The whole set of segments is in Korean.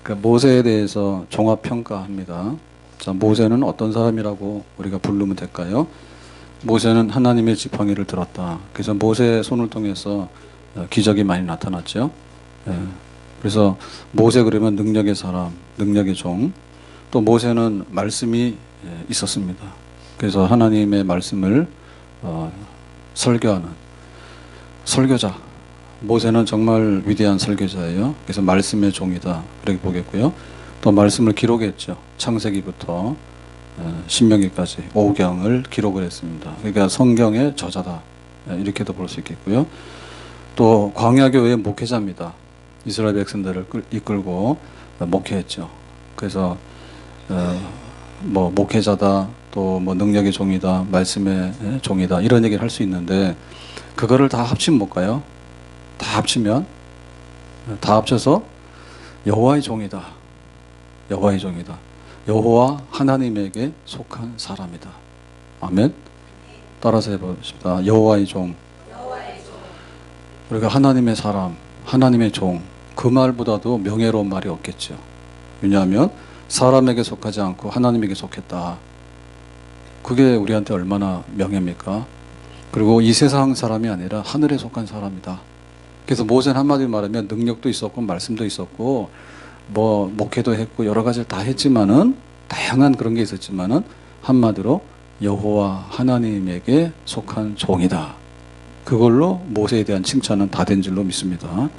그 모세에 대해서 종합평가합니다. 자, 모세는 어떤 사람이라고 우리가 부르면 될까요? 모세는 하나님의 지팡이를 들었다. 그래서 모세의 손을 통해서 기적이 많이 나타났죠. 예. 그래서 모세 그러면 능력의 사람, 능력의 종. 또 모세는 말씀이 있었습니다. 그래서 하나님의 말씀을 설교하는 설교자. 모세는 정말 위대한 설교자예요. 그래서 말씀의 종이다. 그렇게 보겠고요. 또 말씀을 기록했죠. 창세기부터 신명기까지 5경을 기록을 했습니다. 그러니까 성경의 저자다. 이렇게도 볼 수 있겠고요. 또 광야교회의 목회자입니다. 이스라엘 백성들을 이끌고 목회했죠. 그래서 뭐 목회자다, 또 뭐 능력의 종이다, 말씀의 종이다 이런 얘기를 할 수 있는데 그거를 다 합치면 뭘까요? 다 합치면 다 합쳐서 여호와의 종이다. 여호와의 종이다. 여호와 하나님에게 속한 사람이다. 아멘. 따라서 해보십시다. 여호와의 종. 우리가 하나님의 사람, 하나님의 종. 그 말보다도 명예로운 말이 없겠죠. 왜냐하면 사람에게 속하지 않고 하나님에게 속했다. 그게 우리한테 얼마나 명예입니까? 그리고 이 세상 사람이 아니라 하늘에 속한 사람이다. 그래서 모세는 한마디로 말하면 능력도 있었고 말씀도 있었고 뭐 목회도 했고 여러 가지를 다 했지만은 다양한 그런 게 있었지만은 한마디로 여호와 하나님에게 속한 종이다. 그걸로 모세에 대한 칭찬은 다 된 줄로 믿습니다.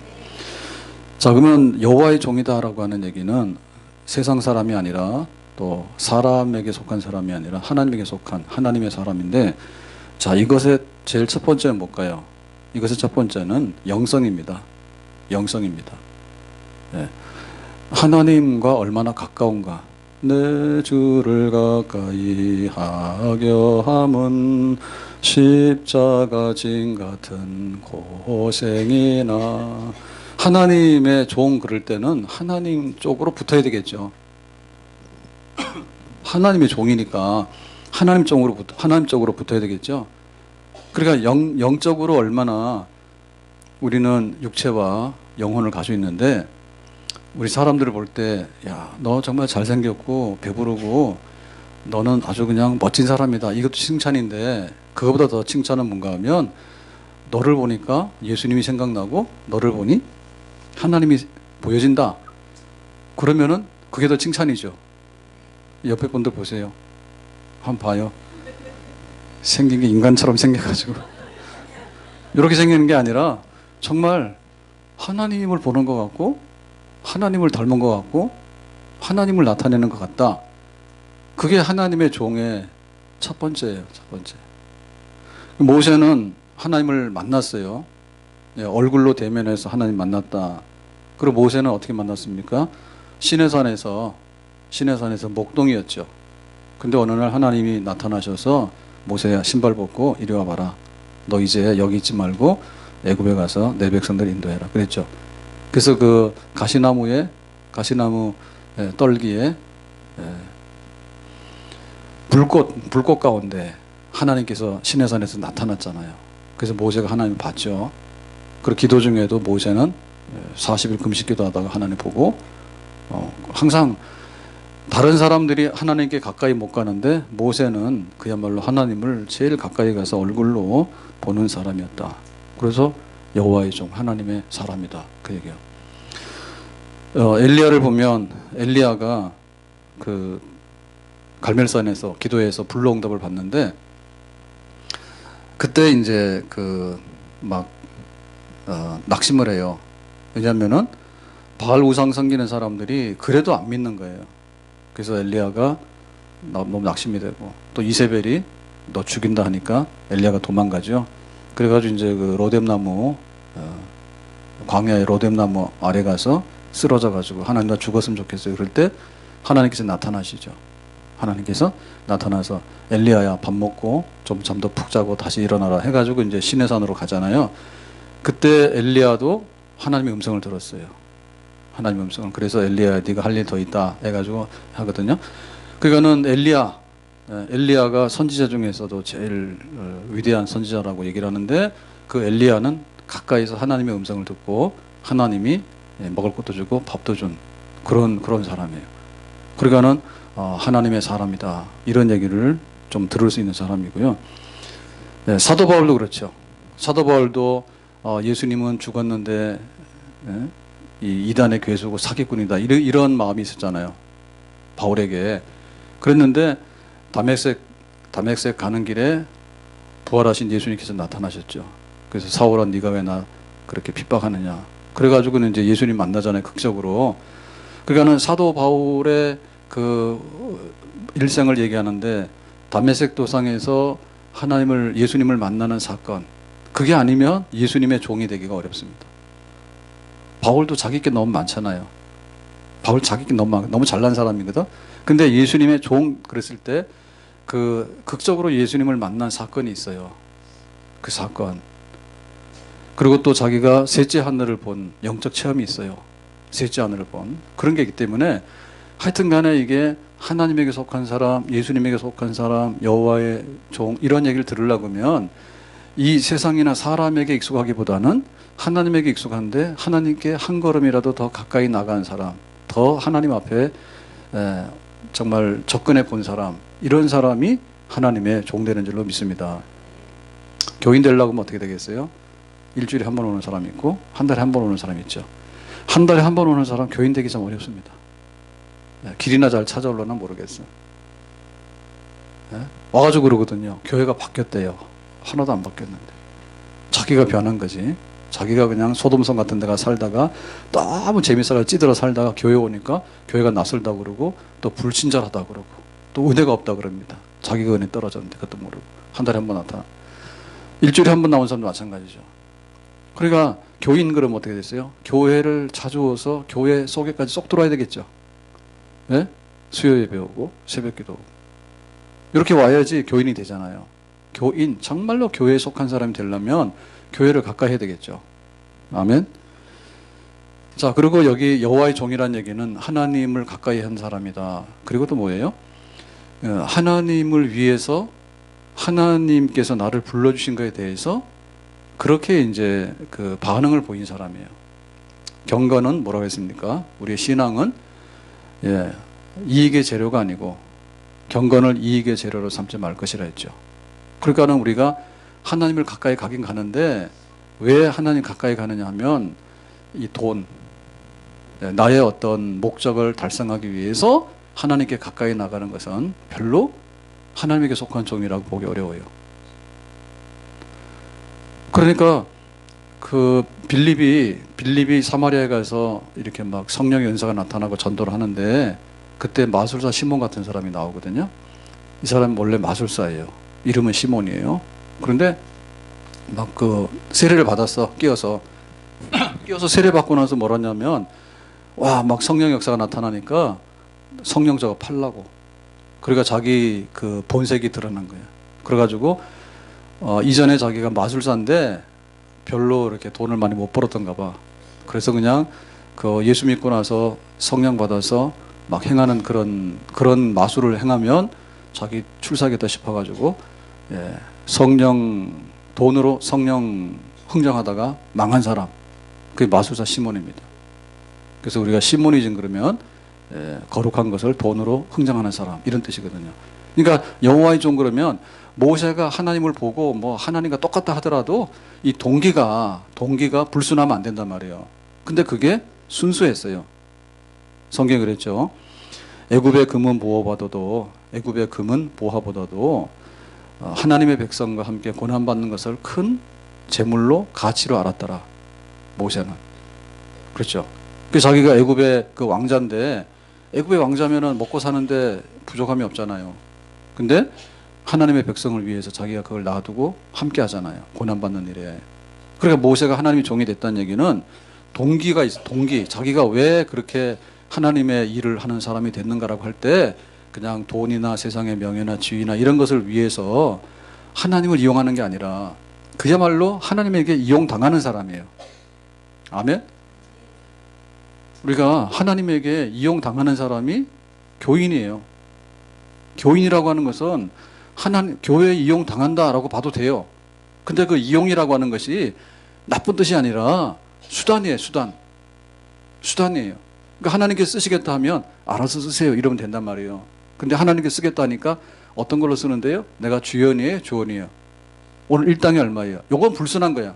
자, 그러면 여호와의 종이다라고 하는 얘기는 세상 사람이 아니라 또 사람에게 속한 사람이 아니라 하나님에게 속한 하나님의 사람인데, 자, 이것의 제일 첫 번째는 뭘까요? 이것의 첫 번째는 영성입니다. 영성입니다. 예. 하나님과 얼마나 가까운가. 내 주를 가까이 하려 함은 십자가 진 같은 고생이나. 하나님의 종 그럴 때는 하나님 쪽으로 붙어야 되겠죠. 하나님의 종이니까 하나님 쪽으로 붙어야 되겠죠. 그러니까 영적으로 얼마나 우리는 육체와 영혼을 가지고 있는데, 우리 사람들을 볼 때, 야, 너 정말 잘생겼고 배부르고 너는 아주 그냥 멋진 사람이다. 이것도 칭찬인데, 그거보다 더 칭찬은 뭔가 하면 너를 보니까 예수님이 생각나고 너를 보니 하나님이 보여진다. 그러면은 그게 더 칭찬이죠. 옆에 분들 보세요. 한번 봐요. 생긴 게 인간처럼 생겨가지고 이렇게 생기는 게 아니라 정말 하나님을 보는 것 같고 하나님을 닮은 것 같고 하나님을 나타내는 것 같다. 그게 하나님의 종의 첫 번째예요. 첫 번째. 모세는 하나님을 만났어요. 얼굴로 대면해서 하나님 만났다. 그리고 모세는 어떻게 만났습니까? 시내산에서 목동이었죠. 근데 어느 날 하나님이 나타나셔서 모세야, 신발 벗고 이리 와봐라. 너 이제 여기 있지 말고 애굽에 가서 내 백성들 인도해라. 그랬죠. 그래서 그 가시나무 떨기에 불꽃 가운데 하나님께서 시내산에서 나타났잖아요. 그래서 모세가 하나님을 봤죠. 그리고 기도 중에도 모세는 40일 금식 기도하다가 하나님 보고 항상 다른 사람들이 하나님께 가까이 못 가는데 모세는 그야말로 하나님을 제일 가까이 가서 얼굴로 보는 사람이었다. 그래서 여호와의 종, 하나님의 사람이다. 그 얘기예요. 엘리야를 보면 엘리야가 그 갈멜산에서 기도해서 불로응답을 받는데, 그때 이제 낙심을 해요. 왜냐하면은 바알 우상 섬기는 사람들이 그래도 안 믿는 거예요. 그래서 엘리야가 너무 낙심이 되고, 또 이세벨이 너 죽인다 하니까 엘리야가 도망가죠. 그래가지고 이제 그 로뎀나무, 광야의 로뎀나무 아래 가서 쓰러져가지고 하나님 나 죽었으면 좋겠어요. 그럴 때 하나님께서 나타나시죠. 하나님께서 나타나서 엘리야야 밥 먹고 좀 잠 더 푹 자고 다시 일어나라 해가지고 이제 시내산으로 가잖아요. 그때 엘리야도 하나님의 음성을 들었어요. 하나님의 음성을. 그래서 엘리야야 네가 할 일 더 있다 해가지고 하거든요. 그러니까는 엘리야가 선지자 중에서도 제일 위대한 선지자라고 얘기를 하는데, 그 엘리야는 가까이서 하나님의 음성을 듣고 하나님이 먹을 것도 주고 밥도 준 그런 사람이에요. 그러니까는 하나님의 사람이다 이런 얘기를 좀 들을 수 있는 사람이고요. 네, 사도 바울도 그렇죠. 사도 바울도 예수님은 죽었는데 이 이단의 괴수고 사기꾼이다 이런 마음이 있었잖아요. 바울에게. 그랬는데 다메섹 가는 길에 부활하신 예수님께서 나타나셨죠. 그래서 사울아 네가 왜 나 그렇게 핍박하느냐. 그래가지고는 이제 예수님 만나잖아요. 극적으로. 그러니까는 사도 바울의 그 일생을 얘기하는데 다메섹 도상에서 예수님을 만나는 사건, 그게 아니면 예수님의 종이 되기가 어렵습니다. 바울도 자기 게 너무 많잖아요. 바울 자기 게 너무 잘난 사람이거든. 근데 예수님의 종 그랬을 때 그 극적으로 예수님을 만난 사건이 있어요. 그 사건. 그리고 또 자기가 셋째 하늘을 본 영적 체험이 있어요. 셋째 하늘을 본 그런 게 있기 때문에 하여튼 간에 이게 하나님에게 속한 사람, 예수님에게 속한 사람, 여호와의 종 이런 얘기를 들으려고 하면 이 세상이나 사람에게 익숙하기보다는 하나님에게 익숙한데 하나님께 한 걸음이라도 더 가까이 나간 사람, 더 하나님 앞에 정말 접근해 본 사람, 이런 사람이 하나님의 종 되는 줄로 믿습니다. 교인 되려고 하면 어떻게 되겠어요? 일주일에 한 번 오는 사람이 있고 한 달에 한 번 오는 사람이 있죠. 한 달에 한 번 오는 사람 교인 되기 좀 어렵습니다. 길이나 잘 찾아올려나 모르겠어요. 와가지고 그러거든요. 교회가 바뀌었대요. 하나도 안 바뀌었는데. 자기가 변한 거지. 자기가 그냥 소돔성 같은 데가 살다가 너무 재밌어서 찌들어 살다가 교회 오니까 교회가 낯설다고 그러고 또 불친절하다고 그러고 또 은혜가 없다고 그럽니다. 자기가 은혜 떨어졌는데 그것도 모르고 한 달에 한 번 나타나. 일주일에 한 번 나온 사람도 마찬가지죠. 그러니까 교인 그러면 어떻게 됐어요? 교회를 자주 와서 교회 속에까지 쏙 들어와야 되겠죠. 네? 수요 예배 오고 새벽 기도 오고 이렇게 와야지 교인이 되잖아요. 교인, 정말로 교회에 속한 사람이 되려면 교회를 가까이 해야 되겠죠. 아멘. 자, 그리고 여기 여호와의 종이라는 얘기는 하나님을 가까이 한 사람이다. 그리고 또 뭐예요? 하나님을 위해서 하나님께서 나를 불러주신 것에 대해서 그렇게 이제 그 반응을 보인 사람이에요. 경건은 뭐라고 했습니까? 우리의 신앙은 이익의 재료가 아니고 경건을 이익의 재료로 삼지 말 것이라 했죠. 그러니까는 우리가 하나님을 가까이 가긴 가는데 왜 하나님 가까이 가느냐 하면 이 돈, 나의 어떤 목적을 달성하기 위해서 하나님께 가까이 나가는 것은 별로 하나님에게 속한 종이라고 보기 어려워요. 그러니까 그 빌립이 사마리아에 가서 이렇게 막 성령의 은사가 나타나고 전도를 하는데 그때 마술사 시몬 같은 사람이 나오거든요. 이 사람은 원래 마술사예요. 이름은 시몬이에요. 그런데 막 그 세례를 받았어. 끼어서 세례 받고 나서 뭐라냐면 와 막 성령 역사가 나타나니까 성령 저거 팔라고. 그러니까 자기 그 본색이 드러난 거예요. 그래가지고 이전에 자기가 마술사인데 별로 이렇게 돈을 많이 못 벌었던가 봐. 그래서 그냥 그 예수 믿고 나서 성령 받아서 막 행하는 그런 마술을 행하면 자기 출사겠다 싶어가지고 돈으로 성령 흥정하다가 망한 사람, 그게 마술사 시몬입니다. 그래서 우리가 시몬이즘 그러면 거룩한 것을 돈으로 흥정하는 사람 이런 뜻이거든요. 그러니까 여호와의 종 그러면 모세가 하나님을 보고 뭐 하나님과 똑같다 하더라도 이 동기가 불순하면 안 된단 말이에요. 근데 그게 순수했어요. 성경이 그랬죠. 애굽의 금은 보호받아도 하나님의 백성과 함께 고난받는 것을 큰 재물로 가치로 알았더라. 모세는. 그렇죠. 그 자기가 애굽의 그 왕자인데 애굽의 왕자면은 먹고 사는데 부족함이 없잖아요. 근데 하나님의 백성을 위해서 자기가 그걸 놔두고 함께 하잖아요. 고난받는 일에. 그러니까 모세가 하나님의 종이 됐다는 얘기는 동기가 있어. 자기가 왜 그렇게 하나님의 일을 하는 사람이 됐는가라고 할 때 그냥 돈이나 세상의 명예나 지위나 이런 것을 위해서 하나님을 이용하는 게 아니라 그야말로 하나님에게 이용당하는 사람이에요. 아멘? 우리가 하나님에게 이용당하는 사람이 교인이에요. 교인이라고 하는 것은 교회에 이용당한다라고 봐도 돼요. 근데 그 이용이라고 하는 것이 나쁜 뜻이 아니라 수단이에요. 수단이에요. 그러니까 하나님께 쓰시겠다 하면 알아서 쓰세요 이러면 된단 말이에요. 근데 하나님께 쓰겠다 하니까 어떤 걸로 쓰는데요? 내가 주연이에요, 조언이에요. 오늘 일당이 얼마예요? 요건 불순한 거야.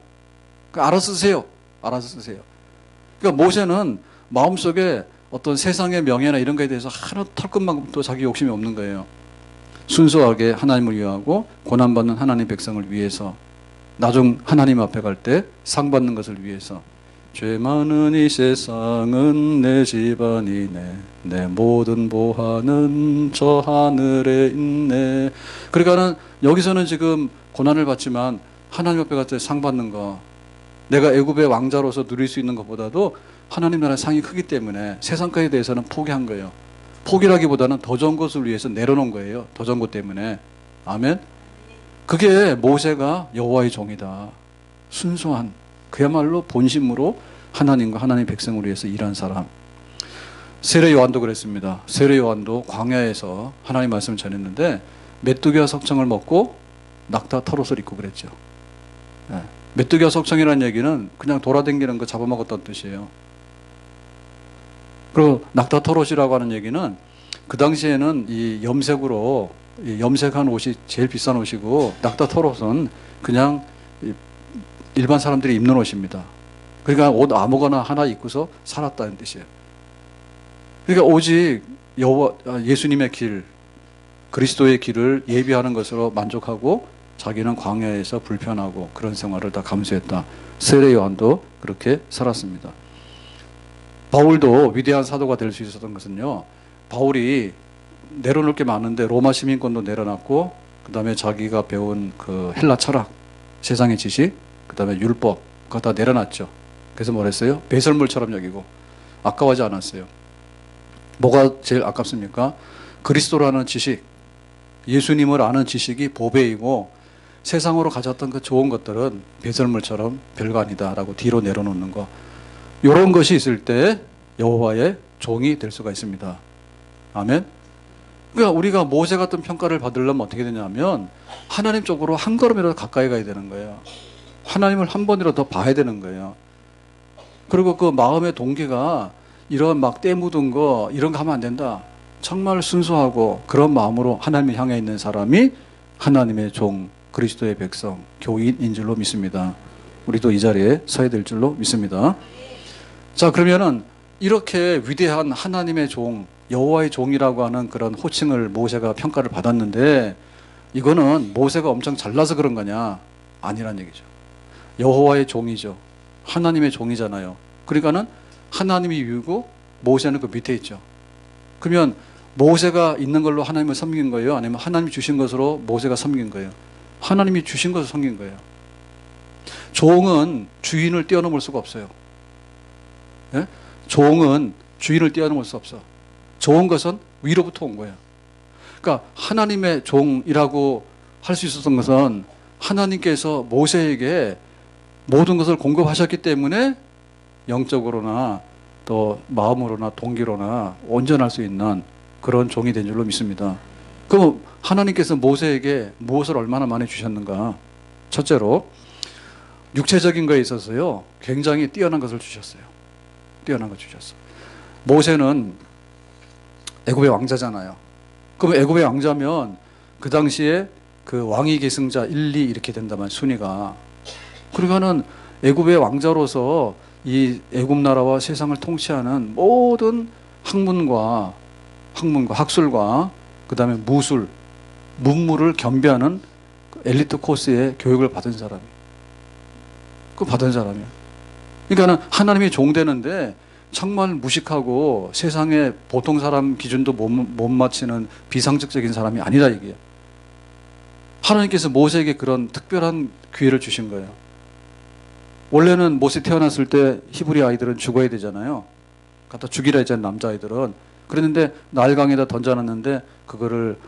그러니까 알아서 쓰세요. 알아서 쓰세요. 그러니까 모세는 마음속에 어떤 세상의 명예나 이런 거에 대해서 하나 털끝만큼도 자기 욕심이 없는 거예요. 순수하게 하나님을 위하고 고난받는 하나님 백성을 위해서, 나중 하나님 앞에 갈 때 상 받는 것을 위해서. 죄 많은 이 세상은 내 집안이네, 내 모든 보화는 저 하늘에 있네. 그러니까는 여기서는 지금 고난을 받지만 하나님 앞에 갈 때 상 받는 거, 내가 애굽의 왕자로서 누릴 수 있는 것보다도 하나님 나라의 상이 크기 때문에 세상 것에 대해서는 포기한 거예요. 포기라기보다는 더 좋은 것을 위해서 내려놓은 거예요. 더 좋은 것 때문에. 아멘. 그게 모세가 여호와의 종이다. 순수한, 그야말로 본심으로 하나님과 하나님 백성을 위해서 일한 사람. 세례 요한도 그랬습니다. 세례 요한도 광야에서 하나님 말씀을 전했는데 메뚜기와 석청을 먹고 낙타 털옷을 입고 그랬죠. 네. 메뚜기와 석청이라는 얘기는 그냥 돌아다니는 거 잡아먹었다는 뜻이에요. 그리고 낙타 털옷이라고 하는 얘기는 그 당시에는 이 염색으로, 이 염색한 옷이 제일 비싼 옷이고, 낙타 털옷은 그냥 일반 사람들이 입는 옷입니다. 그러니까 옷 아무거나 하나 입고서 살았다는 뜻이에요. 그러니까 오직 예수님의 길, 그리스도의 길을 예비하는 것으로 만족하고 자기는 광야에서 불편하고 그런 생활을 다 감수했다. 세례 요한도 그렇게 살았습니다. 바울도 위대한 사도가 될 수 있었던 것은요, 바울이 내려놓을 게 많은데 로마 시민권도 내려놨고, 그 다음에 자기가 배운 그 헬라 철학, 세상의 지식, 그 다음에 율법, 그거 다 내려놨죠. 그래서 뭐랬어요? 배설물처럼 여기고 아까워하지 않았어요. 뭐가 제일 아깝습니까? 그리스도라는 지식, 예수님을 아는 지식이 보배이고 세상으로 가졌던 그 좋은 것들은 배설물처럼 별거 아니다라고 뒤로 내려놓는 거. 이런 것이 있을 때 여호와의 종이 될 수가 있습니다. 아멘. 그러니까 우리가 모세 같은 평가를 받으려면 어떻게 되냐면 하나님 쪽으로 한 걸음이라도 가까이 가야 되는 거예요. 하나님을 한 번이라도 더 봐야 되는 거예요. 그리고 그 마음의 동기가 이런 막 때 묻은 거 이런 거 하면 안 된다. 정말 순수하고 그런 마음으로 하나님을 향해 있는 사람이 하나님의 종, 그리스도의 백성, 교인인 줄로 믿습니다. 우리도 이 자리에 서야 될 줄로 믿습니다. 자, 그러면은 이렇게 위대한 하나님의 종, 여호와의 종이라고 하는 그런 호칭을 모세가 평가를 받았는데, 이거는 모세가 엄청 잘나서 그런 거냐? 아니란 얘기죠. 여호와의 종이죠. 하나님의 종이잖아요. 그러니까는 하나님이 위고 모세는 그 밑에 있죠. 그러면 모세가 있는 걸로 하나님을 섬긴 거예요? 아니면 하나님이 주신 것으로 모세가 섬긴 거예요? 하나님이 주신 것을 섬긴 거예요. 종은 주인을 뛰어넘을 수가 없어요. 예? 종은 주인을 뛰어넘을 수 없어. 좋은 것은 위로부터 온 거예요. 그러니까 하나님의 종이라고 할 수 있었던 것은 하나님께서 모세에게 모든 것을 공급하셨기 때문에 영적으로나 또 마음으로나 동기로나 온전할 수 있는 그런 종이 된 줄로 믿습니다. 그럼 하나님께서 모세에게 무엇을 얼마나 많이 주셨는가? 첫째로 육체적인 거에 있어서요, 굉장히 뛰어난 것을 주셨어요. 뛰어난 것 주셨어. 모세는 애굽의 왕자잖아요. 그럼 애굽의 왕자면 그 당시에 그 왕위 계승자 1, 2 이렇게 된다면 순위가. 그러니까는 애굽의 왕자로서 이 애굽 나라와 세상을 통치하는 모든 학문과 학술과 그다음에 무술, 문물을 겸비하는 엘리트 코스의 교육을 받은 사람이. 그 받은 사람이야. 그러니까는 하나님이 종되는데 정말 무식하고 세상의 보통 사람 기준도 못 맞추는 비상식적인 사람이 아니라 이게요. 하나님께서 모세에게 그런 특별한 기회를 주신 거예요. 원래는 모세 태어났을 때 히브리 아이들은 죽어야 되잖아요. 갖다 죽이라 했잖아요, 남자아이들은. 그랬는데 나일강에다 던져놨는데 그거를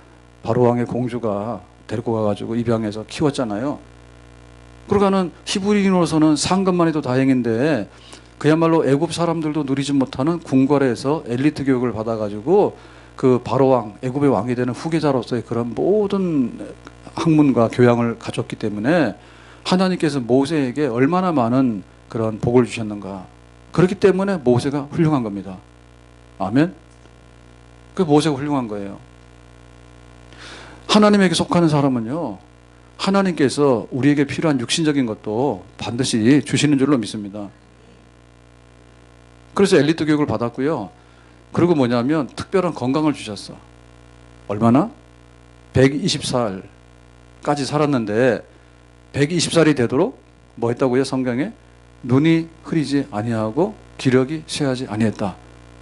바로왕의 공주가 데리고 가가지고 입양해서 키웠잖아요. 그러니까는 히브리인으로서는 상급만 해도 다행인데 그야말로 애굽 사람들도 누리지 못하는 궁궐에서 엘리트 교육을 받아가지고 그 바로왕, 애굽의 왕이 되는 후계자로서의 그런 모든 학문과 교양을 가졌기 때문에 하나님께서 모세에게 얼마나 많은 그런 복을 주셨는가. 그렇기 때문에 모세가 훌륭한 겁니다. 아멘. 그 모세가 훌륭한 거예요. 하나님에게 속하는 사람은요, 하나님께서 우리에게 필요한 육신적인 것도 반드시 주시는 줄로 믿습니다. 그래서 엘리트 교육을 받았고요. 그리고 뭐냐면 특별한 건강을 주셨어. 얼마나? 120살까지 살았는데 120살이 되도록 뭐 했다고요? 성경에 눈이 흐리지 아니하고 기력이 쇠하지 아니했다.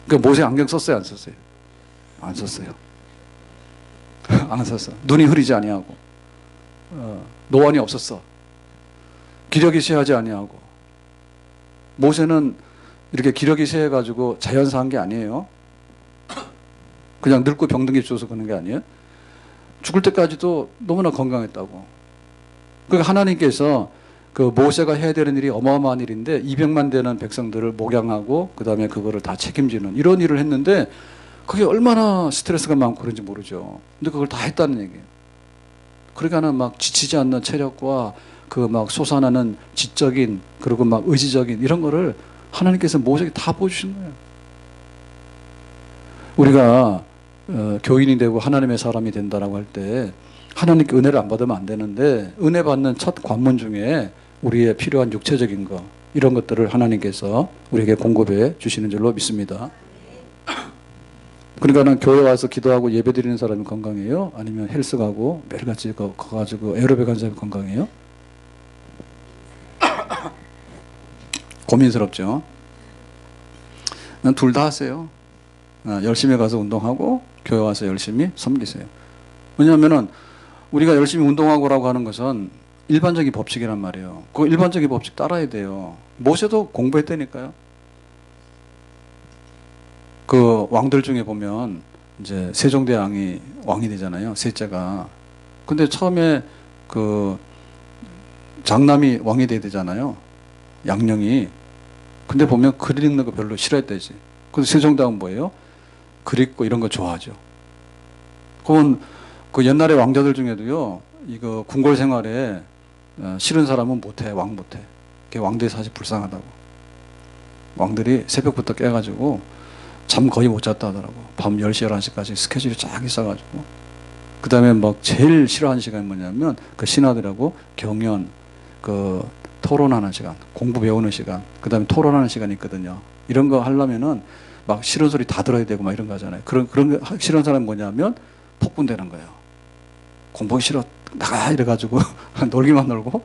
그러니까 모세 안경 썼어요? 안 썼어요? 안 썼어요. 안 썼어. 눈이 흐리지 아니하고 노안이 없었어. 기력이 쇠하지 아니하고. 모세는 이렇게 기력이 쇠해가지고 자연사한 게 아니에요. 그냥 늙고 병든 게 주어서 그런 게 아니에요. 죽을 때까지도 너무나 건강했다고. 그러니까 하나님께서 그 모세가 해야 되는 일이 어마어마한 일인데 200만 되는 백성들을 목양하고 그 다음에 그거를 다 책임지는 이런 일을 했는데 그게 얼마나 스트레스가 많고 그런지 모르죠. 근데 그걸 다 했다는 얘기예요. 그러니까는 막 지치지 않는 체력과 그 막 솟아나는 지적인 그리고 막 의지적인 이런 거를 하나님께서 모세에게 다 보여주신 거예요. 우리가 교인이 되고 하나님의 사람이 된다라고 할 때 하나님께 은혜를 안 받으면 안 되는데 은혜 받는 첫 관문 중에 우리의 필요한 육체적인 거 이런 것들을 하나님께서 우리에게 공급해 주시는 줄로 믿습니다. 그러니까는 교회 와서 기도하고 예배 드리는 사람이 건강해요? 아니면 헬스 가고 매일같이 가가지고 에어로빅 하는 사람이 건강해요? 고민스럽죠. 난 둘 다 하세요. 열심히 가서 운동하고 교회 와서 열심히 섬기세요. 왜냐하면은 우리가 열심히 운동하고라고 하는 것은 일반적인 법칙이란 말이에요. 그 일반적인 법칙 따라야 돼요. 모세도 공부했다니까요. 그 왕들 중에 보면 이제 세종대왕이 왕이 되잖아요. 셋째가. 근데 처음에 그 장남이 왕이 돼야 되잖아요. 양령이. 근데 보면 글 읽는 거 별로 싫어했대지. 근데 세종대왕은 뭐예요? 글 읽고 이런 거 좋아하죠. 그건 그 옛날에 왕자들 중에도요. 이거 궁궐 생활에 싫은 사람은 못해. 왕 못해. 그게 왕들이 사실 불쌍하다고. 왕들이 새벽부터 깨가지고 잠 거의 못 잤다 하더라고. 밤 10시, 11시까지 스케줄이 쫙 있어가지고. 그 다음에 막 제일 싫어하는 시간이 뭐냐면 그 신하들하고 경연, 그 토론하는 시간, 공부 배우는 시간, 그 다음에 토론하는 시간이 있거든요. 이런 거 하려면은 막 싫은 소리 다 들어야 되고 막 이런 거 하잖아요. 그런 거 싫은 사람은 뭐냐면 폭군되는 거예요. 공부하기 싫어. 나가! 이래가지고 놀기만 놀고.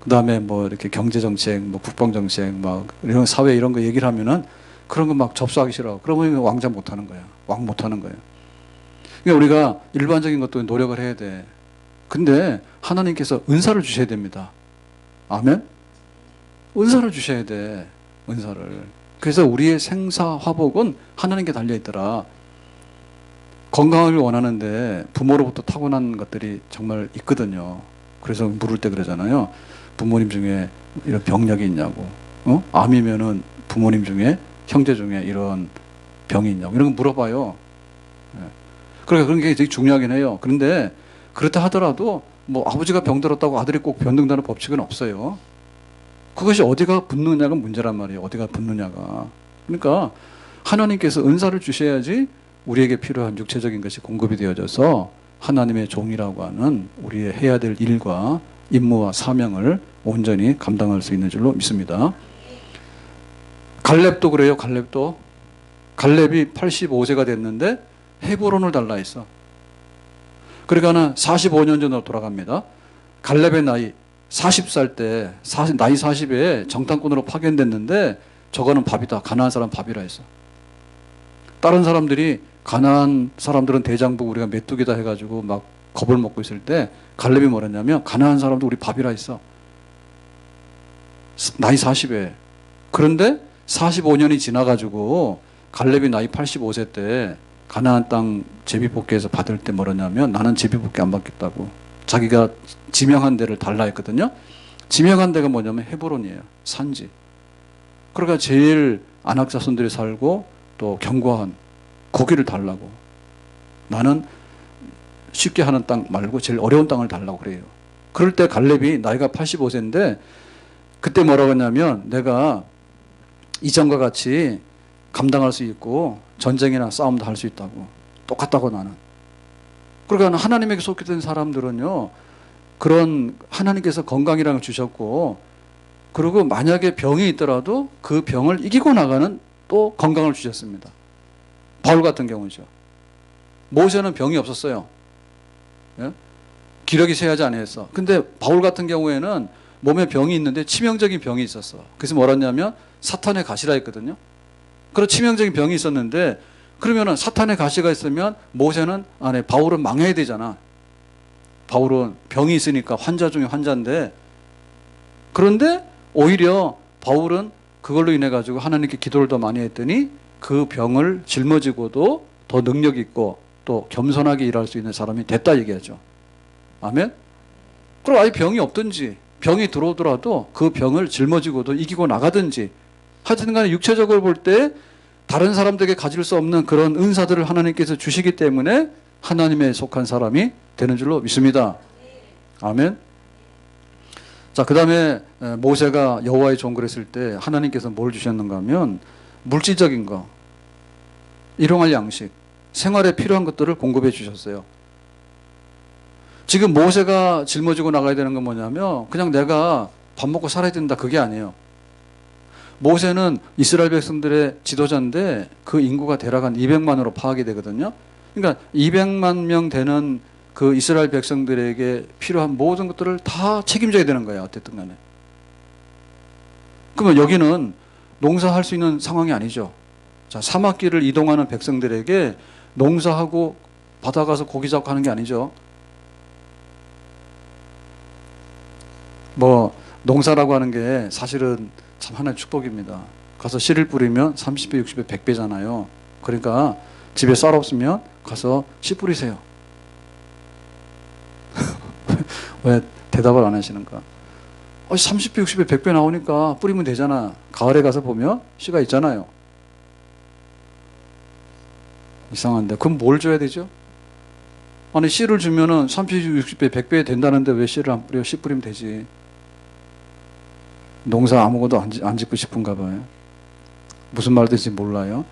그 다음에 뭐 이렇게 경제정책, 뭐 국방정책, 막 이런 사회 이런 거 얘기를 하면은 그런 거 막 접수하기 싫어. 그러면 왕자 못하는 거야. 왕 못하는 거예요. 그러니까 우리가 일반적인 것도 노력을 해야 돼. 근데 하나님께서 은사를 주셔야 됩니다. 아멘? 은사를 주셔야 돼. 은사를. 그래서 우리의 생사화복은 하나님께 달려있더라. 건강을 원하는데 부모로부터 타고난 것들이 정말 있거든요. 그래서 물을 때 그러잖아요. 부모님 중에 이런 병력이 있냐고. 암이면은 부모님 중에 형제 중에 이런 병이 있냐고. 이런 거 물어봐요. 그러니까 그런 게 되게 중요하긴 해요. 그런데 그렇다 하더라도 뭐 아버지가 병들었다고 아들이 꼭 병든다는 법칙은 없어요. 그것이 어디가 붙느냐가 문제란 말이에요. 어디가 붙느냐가. 그러니까 하나님께서 은사를 주셔야지 우리에게 필요한 육체적인 것이 공급이 되어져서 하나님의 종이라고 하는 우리의 해야 될 일과 임무와 사명을 온전히 감당할 수 있는 줄로 믿습니다. 갈렙도 그래요. 갈렙이 85세가 됐는데 헤브론을 달라 했어. 그러니까는 45년 전으로 돌아갑니다. 갈렙의 나이 40살 때 나이 40에 정탐꾼으로 파견됐는데 저거는 밥이다. 가나안 사람 밥이라 했어. 다른 사람들이 가나안 사람들은 대장부 우리가 메뚜기다 해가지고 막 겁을 먹고 있을 때 갈렙이 뭐랬냐면 가나안 사람도 우리 밥이라 했어. 나이 40에. 그런데 45년이 지나가지고 갈렙이 나이 85세 때 가나안 땅 제비뽑기에서 받을 때 뭐랬냐면 나는 제비뽑기 안 받겠다고. 자기가 지명한 데를 달라 했거든요. 지명한 데가 뭐냐면 헤브론이에요. 산지. 그러니까 제일 안악 자손들이 살고 또 견고한 거기를 달라고. 나는 쉽게 하는 땅 말고 제일 어려운 땅을 달라고 그래요. 그럴 때 갈렙이 나이가 85세인데 그때 뭐라고 했냐면 내가 이전과 같이 감당할 수 있고 전쟁이나 싸움도 할 수 있다고. 똑같다고 나는. 그러니까 하나님에게 속했던 사람들은요, 그런 하나님께서 건강이라는 걸 주셨고, 그리고 만약에 병이 있더라도 그 병을 이기고 나가는 또 건강을 주셨습니다. 바울 같은 경우죠. 모세는 병이 없었어요. 예? 기력이 쇠하지 아니했어. 근데 바울 같은 경우에는 몸에 병이 있는데 치명적인 병이 있었어. 그래서 뭐랬냐면 사탄의 가시라 했거든요. 그런 치명적인 병이 있었는데, 그러면은 사탄의 가시가 있으면 모세는 바울은 망해야 되잖아. 바울은 병이 있으니까 환자 중에 환자인데, 그런데 오히려 바울은 그걸로 인해 가지고 하나님께 기도를 더 많이 했더니 그 병을 짊어지고도 더 능력 있고 또 겸손하게 일할 수 있는 사람이 됐다 얘기하죠. 아멘? 그럼 아예 병이 없든지 병이 들어오더라도 그 병을 짊어지고도 이기고 나가든지, 하여튼 간에 육체적으로 볼 때 다른 사람들에게 가질 수 없는 그런 은사들을 하나님께서 주시기 때문에 하나님에 속한 사람이 되는 줄로 믿습니다. 아멘. 자, 그 다음에 모세가 여호와의 종을 했을 때 하나님께서 뭘 주셨는가 하면 물질적인 거, 일용할 양식, 생활에 필요한 것들을 공급해 주셨어요. 지금 모세가 짊어지고 나가야 되는 건 뭐냐면 그냥 내가 밥 먹고 살아야 된다, 그게 아니에요. 모세는 이스라엘 백성들의 지도자인데 그 인구가 대략 한 200만으로 파악이 되거든요. 그러니까 200만 명 되는 그 이스라엘 백성들에게 필요한 모든 것들을 다 책임져야 되는 거예요. 어쨌든 간에. 그러면 여기는 농사할 수 있는 상황이 아니죠. 자, 사막길을 이동하는 백성들에게 농사하고 바다 가서 고기 잡고 하는 게 아니죠. 뭐 농사라고 하는 게 사실은 참 하나의 축복입니다. 가서 씨를 뿌리면 30배, 60배, 100배잖아요. 그러니까 집에 쌀 없으면 가서 씨 뿌리세요. 왜 대답을 안 하시는가? 30배, 60배, 100배 나오니까 뿌리면 되잖아. 가을에 가서 보면 씨가 있잖아요. 이상한데 그럼 뭘 줘야 되죠? 아니 씨를 주면은 30배, 60배, 100배 된다는데 왜 씨를 안 뿌려? 씨 뿌리면 되지. 농사 아무것도 안 짓고 싶은가 봐요. 무슨 말인지 몰라요.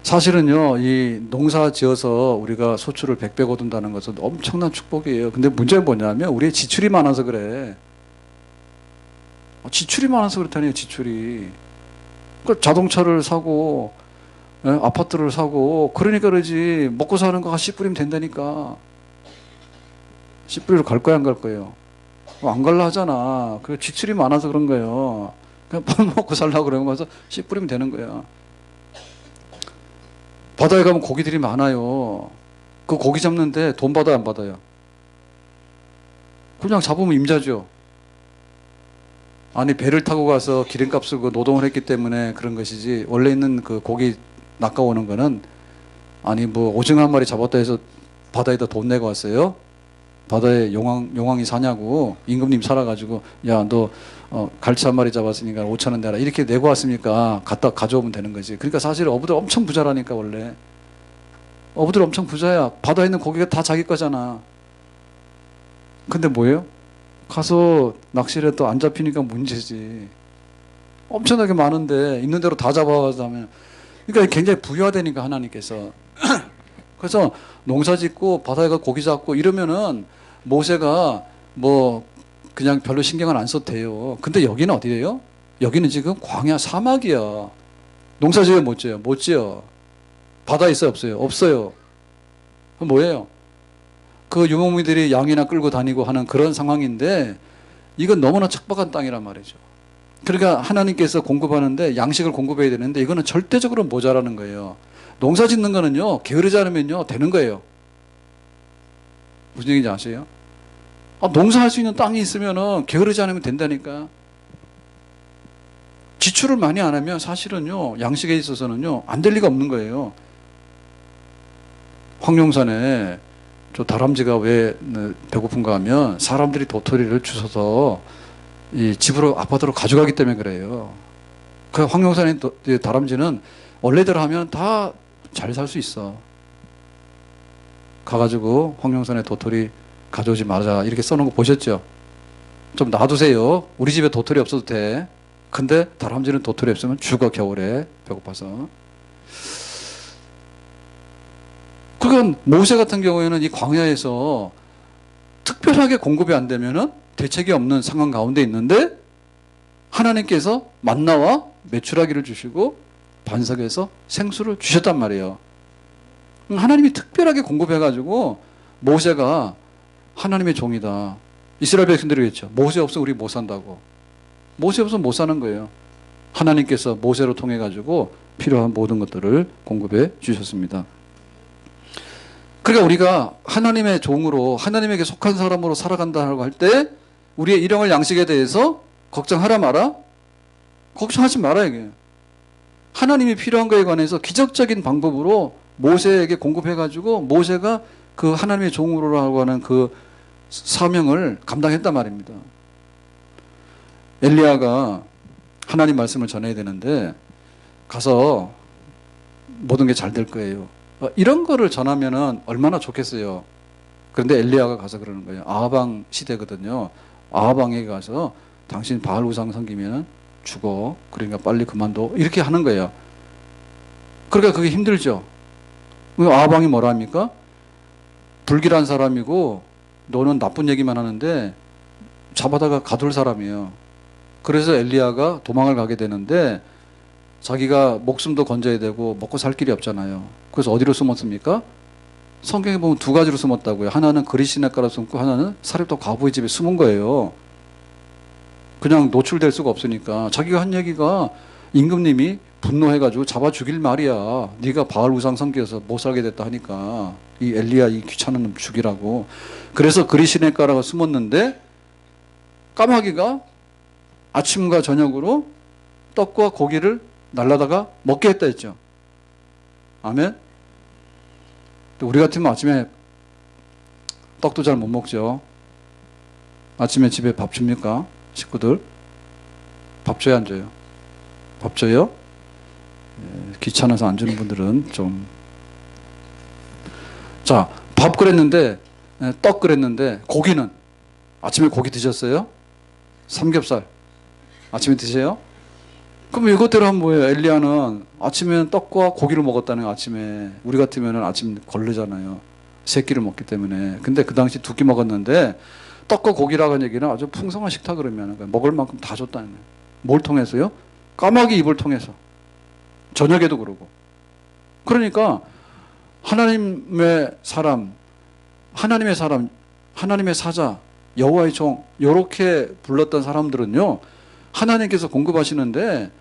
사실은요, 이 농사 지어서 우리가 소출을 100배 거둔다는 것은 엄청난 축복이에요. 근데 문제는 뭐냐면 우리의 지출이 많아서 그래. 지출이 많아서 그렇다니요, 지출이. 그 자동차를 사고, 아파트를 사고, 그러니까 그러지. 먹고 사는 거 씨 뿌리면 된다니까. 씨 뿌리러 갈 거야, 안 갈 거예요? 안 갈라 하잖아. 그 지출이 많아서 그런 거예요. 그냥 밥 먹고 살려고 그러는 거서 씨 뿌리면 되는 거야. 바다에 가면 고기들이 많아요. 그 고기 잡는데 돈 받아요, 안 받아요? 그냥 잡으면 임자죠. 아니 배를 타고 가서 기름값 쓰고 노동을 했기 때문에 그런 것이지, 원래 있는 그 고기 낚아오는 거는, 아니 뭐 오징어 한 마리 잡았다 해서 바다에다 돈 내고 왔어요? 바다에 용왕이 사냐고. 임금님 살아가지고 야 너 갈치 한 마리 잡았으니까 5,000원 내라 이렇게 내고 왔으니까 갖다 가져오면 되는 거지. 그러니까 사실 어부들 엄청 부자라니까. 원래 어부들 엄청 부자야. 바다에 있는 고기가 다 자기 거잖아. 근데 뭐예요? 가서 낚시를 또 안 잡히니까 문제지. 엄청나게 많은데 있는 대로 다 잡아가서 하면, 그러니까 굉장히 부유하다니까 하나님께서. 그래서 농사 짓고 바다에 가 고기 잡고 이러면은 모세가 뭐 그냥 별로 신경을 안 써도 돼요. 근데 여기는 어디예요? 여기는 지금 광야 사막이야. 농사 지어요, 못 지어요? 못 지어. 바다 있어요, 없어요? 없어요. 그럼 뭐예요? 그 유목민들이 양이나 끌고 다니고 하는 그런 상황인데, 이건 너무나 척박한 땅이란 말이죠. 그러니까 하나님께서 공급하는데 양식을 공급해야 되는데 이거는 절대적으로 모자라는 거예요. 농사 짓는 거는요, 게으르지 않으면요 되는 거예요. 무슨 얘기인지 아세요? 농사할 수 있는 땅이 있으면은 게으르지 않으면 된다니까. 지출을 많이 안 하면 사실은요, 양식에 있어서는요 안 될 리가 없는 거예요. 황룡산에 저 다람쥐가 왜 배고픈가 하면 사람들이 도토리를 주워서 이 집으로, 아파트로 가져가기 때문에 그래요. 그 황룡산의 다람쥐는 원래대로 하면 다 잘 살 수 있어. 가가지고 황룡산에 도토리 가져오지 말자 이렇게 써놓은 거 보셨죠? 좀 놔두세요. 우리 집에 도토리 없어도 돼. 근데 다람쥐는 도토리 없으면 죽어, 겨울에 배고파서. 그건 모세 같은 경우에는 이 광야에서 특별하게 공급이 안 되면은 대책이 없는 상황 가운데 있는데 하나님께서 만나와 메추라기를 주시고 반석에서 생수를 주셨단 말이에요. 하나님이 특별하게 공급해가지고 모세가 하나님의 종이다. 이스라엘 백성들이 그랬죠. 모세 없어 우리 못 산다고. 모세 없으면 못 사는 거예요. 하나님께서 모세로 통해 가지고 필요한 모든 것들을 공급해 주셨습니다. 그러니까 우리가 하나님의 종으로 하나님에게 속한 사람으로 살아간다고 할 때 우리의 일용할 양식에 대해서 걱정하라 마라? 걱정하지 마라 이게. 하나님이 필요한 것에 관해서 기적적인 방법으로 모세에게 공급해 가지고 모세가 그 하나님의 종으로 하는 그 사명을 감당했단 말입니다. 엘리야가 하나님 말씀을 전해야 되는데 가서 모든 게 잘 될 거예요. 이런 거를 전하면은 얼마나 좋겠어요. 그런데 엘리야가 가서 그러는 거예요. 아하방 시대거든요. 아하방에 가서 당신 바알 우상 섬기면 죽어. 그러니까 빨리 그만둬. 이렇게 하는 거예요. 그러니까 그게 힘들죠. 아하방이 뭐라 합니까? 불길한 사람이고 너는 나쁜 얘기만 하는데 잡아다가 가둘 사람이에요. 그래서 엘리야가 도망을 가게 되는데 자기가 목숨도 건져야 되고 먹고 살 길이 없잖아요. 그래서 어디로 숨었습니까? 성경에 보면 두 가지로 숨었다고요. 하나는 그리시네가로 숨고 하나는 사렙다 과부의 집에 숨은 거예요. 그냥 노출될 수가 없으니까. 자기가 한 얘기가 임금님이 분노해가지고 잡아 죽일 말이야. 네가 바알 우상 섬겨서 못 살게 됐다 하니까 이 엘리야 이 귀찮은 놈 죽이라고. 그래서 그리시네가라고 숨었는데 까마귀가 아침과 저녁으로 떡과 고기를 날라다가 먹게 했다 했죠. 아멘. 우리 같으면 아침에 떡도 잘 못 먹죠. 아침에 집에 밥 줍니까? 식구들 밥 줘야 안 줘요? 밥 줘요? 귀찮아서 안 주는 분들은 좀. 자, 밥 끓였는데 떡 끓였는데 고기는 아침에 고기 드셨어요? 삼겹살 아침에 드세요? 그럼 이것대로 하면 뭐예요? 엘리야는 아침에는 떡과 고기를 먹었다는 거예요. 아침에. 우리 같으면 아침 걸르잖아요. 세 끼를 먹기 때문에. 근데 그 당시 두 끼 먹었는데 떡과 고기라고 하는 얘기는 아주 풍성한 식탁으로면 먹을 만큼 다 줬다는 거예요. 뭘 통해서요? 까마귀 입을 통해서. 저녁에도 그러고. 그러니까 하나님의 사람, 하나님의 사자, 여호와의 종 이렇게 불렀던 사람들은요. 하나님께서 공급하시는데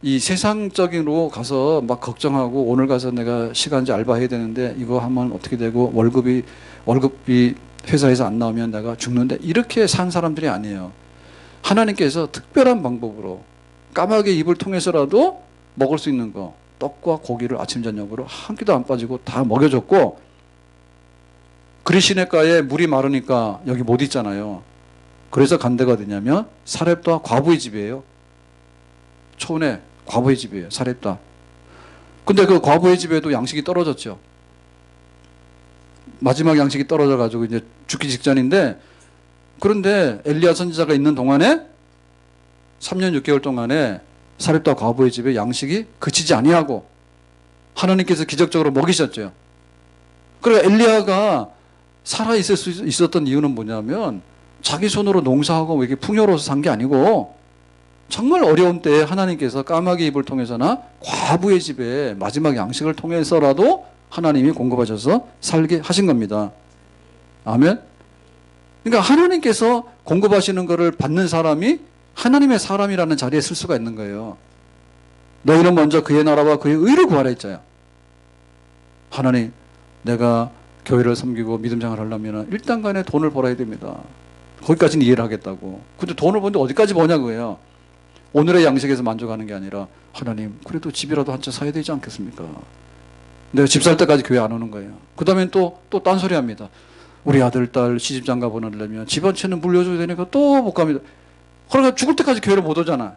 이 세상적으로 가서 막 걱정하고 오늘 가서 내가 시간제 알바해야 되는데 이거 하면 어떻게 되고 월급이 회사에서 안 나오면 내가 죽는데 이렇게 산 사람들이 아니에요. 하나님께서 특별한 방법으로 까마귀 입을 통해서라도 먹을 수 있는 거 떡과 고기를 아침 저녁으로 한 끼도 안 빠지고 다 먹여줬고 그리시네가에 물이 마르니까 여기 못 있잖아요. 그래서 간 데가 어디냐면 사렙다 과부의 집이에요. 초원에 과부의 집이에요. 사렙다. 근데 그 과부의 집에도 양식이 떨어졌죠. 마지막 양식이 떨어져 가지고 이제 죽기 직전인데 그런데 엘리야 선지자가 있는 동안에 3년 6개월 동안에 사렙다 과부의 집에 양식이 그치지 아니하고 하나님께서 기적적으로 먹이셨죠. 그러니까 엘리야가 살아 있을 수 있었던 이유는 뭐냐면 자기 손으로 농사하고 이렇게 풍요로워서 산 게 아니고 정말 어려운 때에 하나님께서 까마귀 입을 통해서나 과부의 집에 마지막 양식을 통해서라도 하나님이 공급하셔서 살게 하신 겁니다. 아멘. 그러니까 하나님께서 공급하시는 것을 받는 사람이 하나님의 사람이라는 자리에 쓸 수가 있는 거예요. 너희는 먼저 그의 나라와 그의 의를 구하라 했잖아요. 하나님, 내가 교회를 섬기고 믿음 생활을 하려면 일단 간에 돈을 벌어야 됩니다. 거기까지는 이해를 하겠다고. 근데 돈을 버는데 어디까지 버냐고요. 오늘의 양식에서 만족하는 게 아니라 하나님 그래도 집이라도 한 채 사야 되지 않겠습니까? 내가 집 살 때까지 교회 안 오는 거예요. 그 다음엔 또 딴소리 합니다. 우리 아들, 딸 시집장가 보내려면 집 한 채는 물려줘야 되니까 또 못 갑니다. 그러니까 죽을 때까지 교회를 못 오잖아.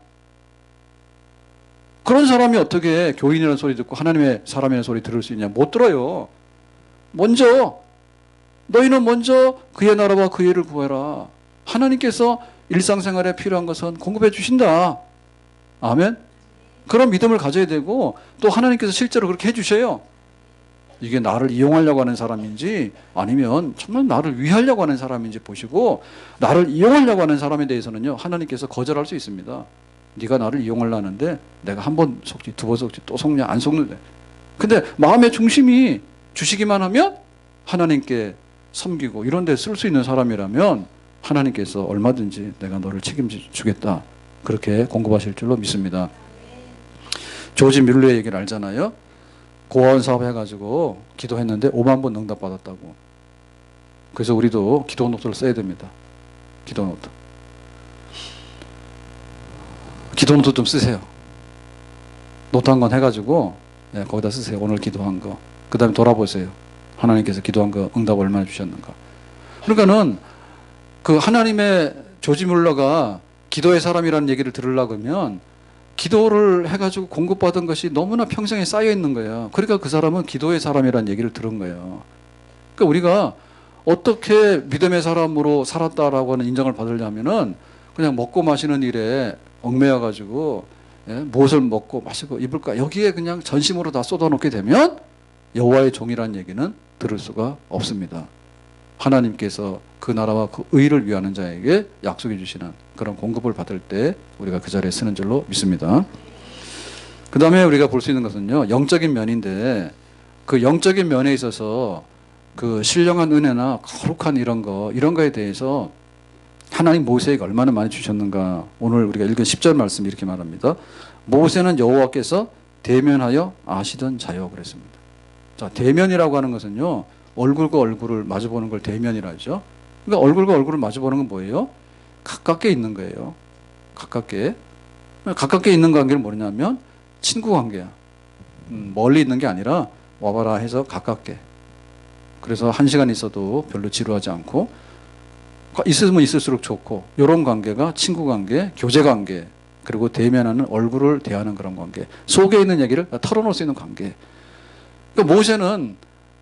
그런 사람이 어떻게 교인이라는 소리 듣고 하나님의 사람이라는 소리 들을 수 있냐. 못 들어요. 너희는 먼저 그의 나라와 그의 의를 구해라. 하나님께서 일상생활에 필요한 것은 공급해 주신다. 아멘. 그런 믿음을 가져야 되고 또 하나님께서 실제로 그렇게 해주셔요. 이게 나를 이용하려고 하는 사람인지 아니면 정말 나를 위하려고 하는 사람인지 보시고 나를 이용하려고 하는 사람에 대해서는요 하나님께서 거절할 수 있습니다. 네가 나를 이용하려는데 내가 한 번 속지 두 번 속지 또 속냐 안 속는데 근데 마음의 중심이 주시기만 하면 하나님께 섬기고 이런 데 쓸 수 있는 사람이라면 하나님께서 얼마든지 내가 너를 책임지겠다 그렇게 공급하실 줄로 믿습니다. 조지 뮬러의 얘기를 알잖아요. 고아원 사업 해가지고 기도했는데 5만 번 응답받았다고. 그래서 우리도 기도 노트를 써야 됩니다. 기도 노트. 기도 노트 좀 쓰세요. 노트 한 권 해가지고 거기다 쓰세요. 오늘 기도한 거. 그 다음에 돌아보세요. 하나님께서 기도한 거 응답 얼마나 주셨는가. 그러니까는 그 하나님의 조지 뮬러가 기도의 사람이라는 얘기를 들으려고 하면 기도를 해가지고 공급받은 것이 너무나 평생에 쌓여 있는 거예요. 그러니까 그 사람은 기도의 사람이라는 얘기를 들은 거예요. 그러니까 우리가 어떻게 믿음의 사람으로 살았다라고 하는 인정을 받으려면은 그냥 먹고 마시는 일에 얽매여가지고 무엇을 먹고 마시고 입을까 여기에 그냥 전심으로 다 쏟아놓게 되면 여호와의 종이라는 얘기는 들을 수가 없습니다. 하나님께서 그 나라와 그 의를 위하는 자에게 약속해 주시는 그런 공급을 받을 때 우리가 그 자리에 쓰는 줄로 믿습니다. 그 다음에 우리가 볼 수 있는 것은요 영적인 면인데 그 영적인 면에 있어서 그 신령한 은혜나 거룩한 이런 거에 대해서 하나님 모세에게 얼마나 많이 주셨는가. 오늘 우리가 읽은 10절 말씀이 이렇게 말합니다. 모세는 여호와께서 대면하여 아시던 자요 그랬습니다. 자, 대면이라고 하는 것은요 얼굴과 얼굴을 마주보는 걸 대면이라 하죠. 그러니까 얼굴과 얼굴을 마주보는 건 뭐예요? 가깝게 있는 거예요. 가깝게 있는 관계는 뭐냐면 친구 관계야. 멀리 있는 게 아니라 와봐라 해서 가깝게. 그래서 1시간 있어도 별로 지루하지 않고 있으면 있을수록 좋고 이런 관계가 친구 관계, 교제 관계 그리고 대면하는 얼굴을 대하는 그런 관계 속에 있는 얘기를 털어놓을 수 있는 관계. 그러니까 모세는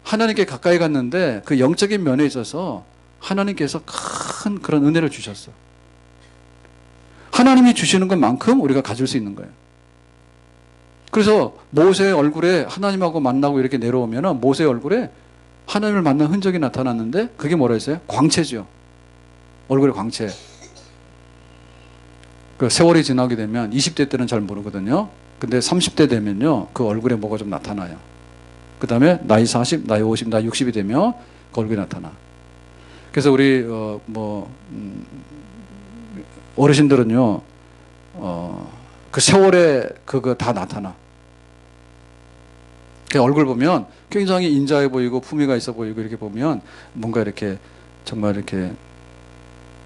하나님께 가까이 갔는데 그 영적인 면에 있어서 하나님께서 큰 그런 은혜를 주셨어. 하나님이 주시는 것만큼 우리가 가질 수 있는 거예요. 그래서 모세의 얼굴에 하나님하고 만나고 이렇게 내려오면 모세의 얼굴에 하나님을 만난 흔적이 나타났는데 그게 뭐라 했어요? 광채죠. 얼굴의 광채. 그 세월이 지나게 되면 20대 때는 잘 모르거든요. 근데 30대 되면요 그 얼굴에 뭐가 좀 나타나요. 그 다음에 나이 40, 나이 50, 나이 60이 되면 그 얼굴이 나타나. 그래서 우리 어르신들은요 그 세월에 그거 다 나타나. 그 얼굴 보면 굉장히 인자해 보이고 품위가 있어 보이고 이렇게 보면 뭔가 이렇게 정말 이렇게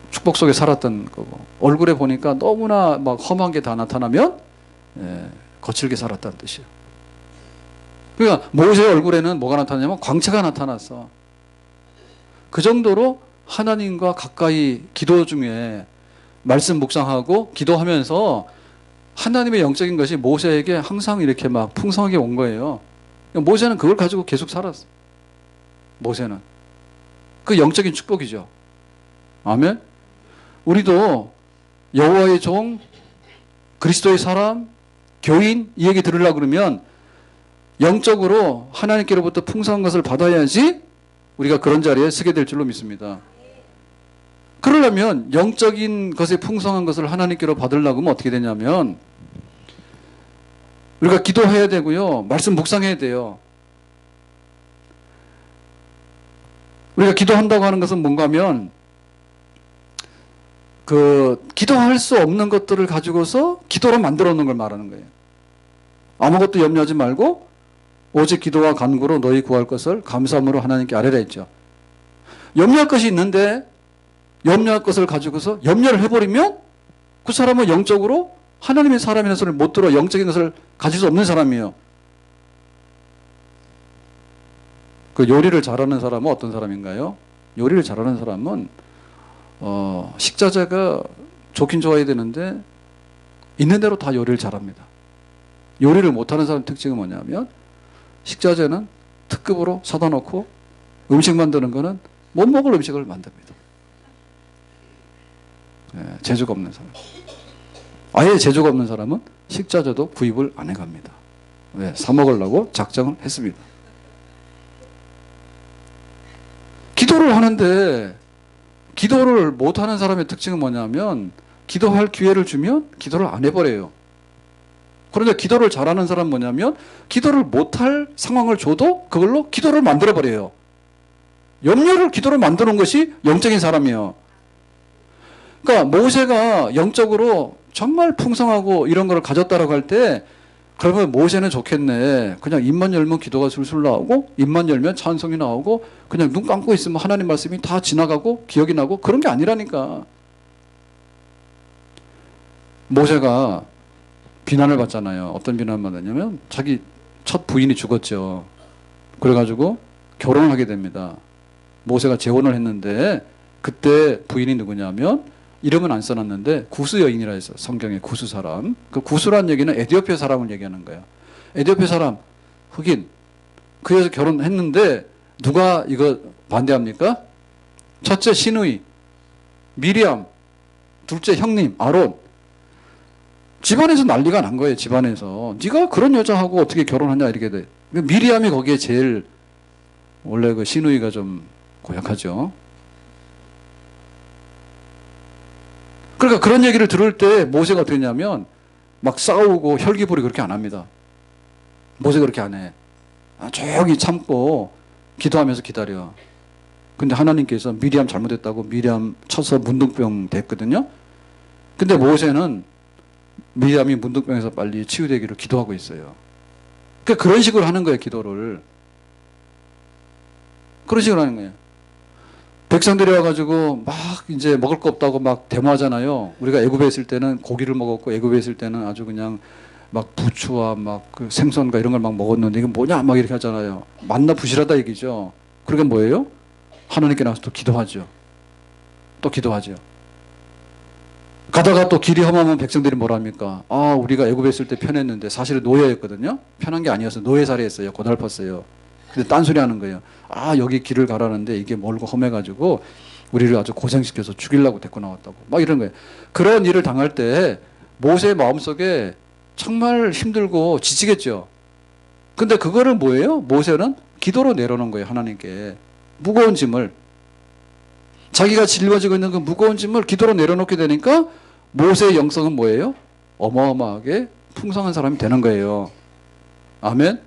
축복 속에 살았던 거고 얼굴에 보니까 너무나 막 험한 게 다 나타나면 거칠게 살았다는 뜻이에요. 그러니까 모세의 얼굴에는 뭐가 나타나냐면 광채가 나타났어. 그 정도로 하나님과 가까이 기도 중에 말씀 묵상하고 기도하면서 하나님의 영적인 것이 모세에게 항상 이렇게 막 풍성하게 온 거예요. 모세는 그걸 가지고 계속 살았어. 모세는. 그 영적인 축복이죠. 아멘. 우리도 여호와의 종, 그리스도의 사람, 교인 이 얘기 들으려고 그러면 영적으로 하나님께로부터 풍성한 것을 받아야지 우리가 그런 자리에 서게 될 줄로 믿습니다. 그러려면 영적인 것에 풍성한 것을 하나님께로 받으려고 하면 어떻게 되냐면 우리가 기도해야 되고요. 말씀 묵상해야 돼요. 우리가 기도한다고 하는 것은 뭔가 하면 그 기도할 수 없는 것들을 가지고서 기도로 만들어 놓은 걸 말하는 거예요. 아무것도 염려하지 말고 오직 기도와 간구로 너희 구할 것을 감사함으로 하나님께 아뢰라 했죠. 염려할 것이 있는데 염려할 것을 가지고서 염려를 해버리면 그 사람은 영적으로 하나님의 사람이라는 소리를 못 들어 영적인 것을 가질 수 없는 사람이에요. 그 요리를 잘하는 사람은 어떤 사람인가요? 요리를 잘하는 사람은 식자재가 좋긴 좋아야 되는데 있는 대로 다 요리를 잘합니다. 요리를 못하는 사람 특징은 뭐냐면 식자재는 특급으로 사다 놓고 음식 만드는 거는 못 먹을 음식을 만듭니다. 재주가 없는 사람. 아예 재주가 없는 사람은 식자재도 구입을 안 해갑니다. 왜? 사 먹으려고 작정을 했습니다. 기도를 하는데 기도를 못하는 사람의 특징은 뭐냐면 기도할 기회를 주면 기도를 안 해버려요. 그런데 기도를 잘하는 사람은 뭐냐면 기도를 못할 상황을 줘도 그걸로 기도를 만들어버려요. 염려를 기도로 만드는 것이 영적인 사람이에요. 그러니까 모세가 영적으로 정말 풍성하고 이런 걸 가졌다라고 할 때 그러면 모세는 좋겠네. 그냥 입만 열면 기도가 술술 나오고 입만 열면 찬송이 나오고 그냥 눈 감고 있으면 하나님 말씀이 다 지나가고 기억이 나고 그런 게 아니라니까. 모세가 비난을 받잖아요. 어떤 비난을 받았냐면 자기 첫 부인이 죽었죠. 그래가지고 결혼을 하게 됩니다. 모세가 재혼을 했는데 그때 부인이 누구냐면 이름은 안 써놨는데 구스 여인이라 해서 성경에 구스 사람. 그 구스란 얘기는 에티오피아 사람을 얘기하는 거예요. 에티오피아 사람 흑인. 그래서 결혼했는데 누가 이거 반대합니까? 첫째 시누이 미리암, 둘째 형님 아론. 집안에서 난리가 난 거예요. 집안에서 네가 그런 여자하고 어떻게 결혼하냐 이렇게 돼. 미리암이 거기에 제일 원래 그 시누이가 좀 고약하죠. 그러니까 그런 얘기를 들을 때 모세가 어떻게 했냐면 막 싸우고 혈기부리 그렇게 안 합니다. 모세가 그렇게 안 해. 조용히 참고 기도하면서 기다려. 근데 하나님께서 미리암 잘못했다고 미리암 쳐서 문둥병 됐거든요. 근데 모세는 미리암이 문둥병에서 빨리 치유되기를 기도하고 있어요. 그러니까 그런 식으로 하는 거예요. 기도를. 그런 식으로 하는 거예요. 백성들이 와가지고 막 이제 먹을 거 없다고 막 데모하잖아요. 우리가 애굽에 있을 때는 고기를 먹었고 애굽에 있을 때는 아주 그냥 막 부추와 막 그 생선과 이런 걸 막 먹었는데 이건 뭐냐 막 이렇게 하잖아요. 만나 부실하다 얘기죠. 그러니까 뭐예요? 하나님께 나가서 또 기도하죠. 또 기도하죠. 가다가 또 길이 험하면 백성들이 뭐라 합니까? 아, 우리가 애굽에 있을 때 편했는데 사실은 노예였거든요. 편한 게 아니어서 노예살이 했어요. 고달팠어요. 근데 딴소리 하는 거예요. 아, 여기 길을 가라는데 이게 멀고 험해가지고 우리를 아주 고생시켜서 죽이려고 데리고 나왔다고. 막 이런 거예요. 그런 일을 당할 때 모세의 마음속에 정말 힘들고 지치겠죠. 근데 그거를 뭐예요? 모세는 기도로 내려놓은 거예요. 하나님께. 무거운 짐을. 자기가 짊어지고 있는 그 무거운 짐을 기도로 내려놓게 되니까 모세의 영성은 뭐예요? 어마어마하게 풍성한 사람이 되는 거예요. 아멘.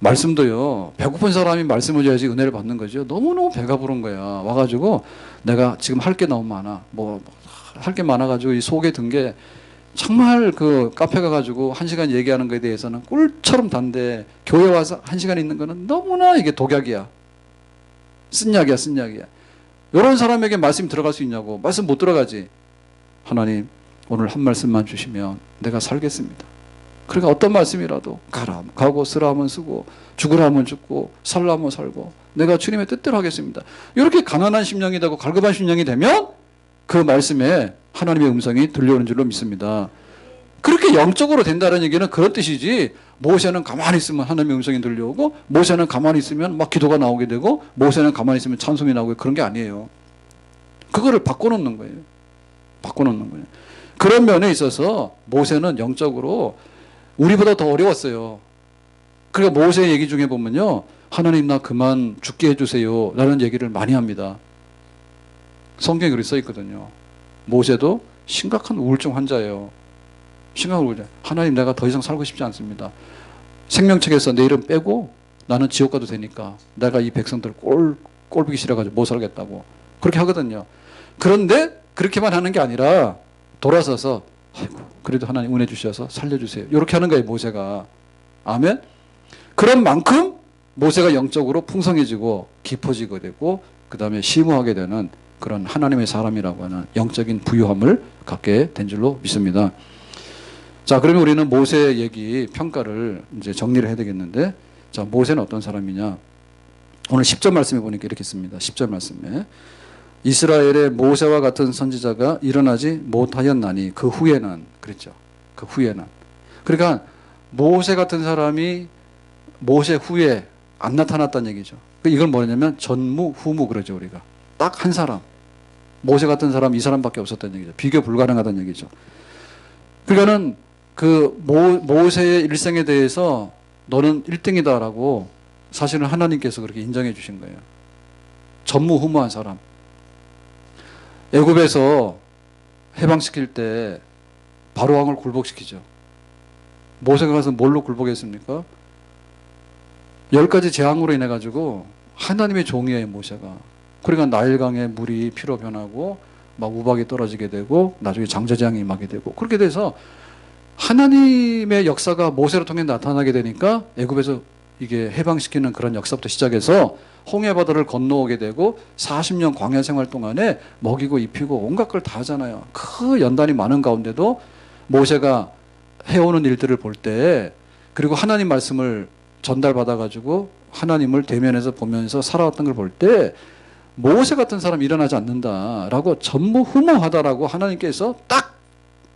말씀도요. 배고픈 사람이 말씀을 줘야지 은혜를 받는 거죠. 너무너무 배가 부른 거야. 와가지고 내가 지금 할 게 너무 많아. 뭐 할 게 많아가지고 이 속에 든 게 정말 그 카페 가가지고 1시간 얘기하는 거에 대해서는 꿀처럼 단데 교회 와서 1시간 있는 거는 너무나 이게 독약이야. 쓴약이야, 쓴약이야. 이런 사람에게 말씀이 들어갈 수 있냐고. 말씀 못 들어가지. 하나님 오늘 한 말씀만 주시면 내가 살겠습니다. 그러니까 어떤 말씀이라도 가라 가고 쓰라 하면 쓰고 죽으라 하면 죽고 살라 하면 살고 내가 주님의 뜻대로 하겠습니다. 이렇게 가난한 심령이 되고 갈급한 심령이 되면 그 말씀에 하나님의 음성이 들려오는 줄로 믿습니다. 그렇게 영적으로 된다는 얘기는 그런 뜻이지 모세는 가만히 있으면 하나님의 음성이 들려오고 모세는 가만히 있으면 막 기도가 나오게 되고 모세는 가만히 있으면 찬송이 나오고 그런 게 아니에요. 그거를 바꿔놓는 거예요. 바꿔놓는 거예요. 그런 면에 있어서 모세는 영적으로 우리보다 더 어려웠어요. 그러니까 모세 얘기 중에 보면요. 하나님 나 그만 죽게 해주세요 라는 얘기를 많이 합니다. 성경에 그렇게 써 있거든요. 모세도 심각한 우울증 환자예요. 심각한 우울증. 하나님 내가 더 이상 살고 싶지 않습니다. 생명책에서 내 이름 빼고 나는 지옥 가도 되니까 내가 이 백성들 꼴보기 싫어가지고 못 살겠다고 그렇게 하거든요. 그런데 그렇게만 하는 게 아니라 돌아서서 아이고 그래도 하나님 은혜 주셔서 살려주세요. 이렇게 하는 거예요. 모세가. 아멘. 그런 만큼 모세가 영적으로 풍성해지고 깊어지게 되고 그 다음에 심오하게 되는 그런 하나님의 사람이라고 하는 영적인 부유함을 갖게 된 줄로 믿습니다. 자, 그러면 우리는 모세 얘기 평가를 이제 정리를 해야 되겠는데, 자, 모세는 어떤 사람이냐? 오늘 10절 말씀에 보니까 이렇게 씁니다. 10절 말씀에 이스라엘의 모세와 같은 선지자가 일어나지 못하였나니 그 후에는 그랬죠. 그 후에는. 그러니까 모세 같은 사람이 모세 후에 안 나타났다는 얘기죠. 이걸 뭐냐면 전무후무 그러죠. 우리가 딱 한 사람 모세 같은 사람 이 사람밖에 없었다는 얘기죠. 비교 불가능하다는 얘기죠. 그러니까는 그 모세의 일생에 대해서 너는 1등이다라고 사실은 하나님께서 그렇게 인정해 주신 거예요. 전무후무한 사람. 애굽에서 해방시킬 때 바로왕을 굴복시키죠. 모세가 가서 뭘로 굴복했습니까? 10가지 재앙으로 인해 가지고 하나님의 종이에요, 모세가. 그러니까 나일강에 물이 피로 변하고 막 우박이 떨어지게 되고 나중에 장자재앙이 임하게 되고 그렇게 돼서 하나님의 역사가 모세를 통해 나타나게 되니까 애굽에서 이게 해방시키는 그런 역사부터 시작해서 홍해바다를 건너오게 되고 40년 광야 생활 동안에 먹이고 입히고 온갖 걸 다 하잖아요. 그 연단이 많은 가운데도 모세가 해오는 일들을 볼 때 그리고 하나님 말씀을 전달받아가지고 하나님을 대면해서 보면서 살아왔던 걸 볼 때 모세 같은 사람이 일어나지 않는다라고 전무후무하다라고 하나님께서 딱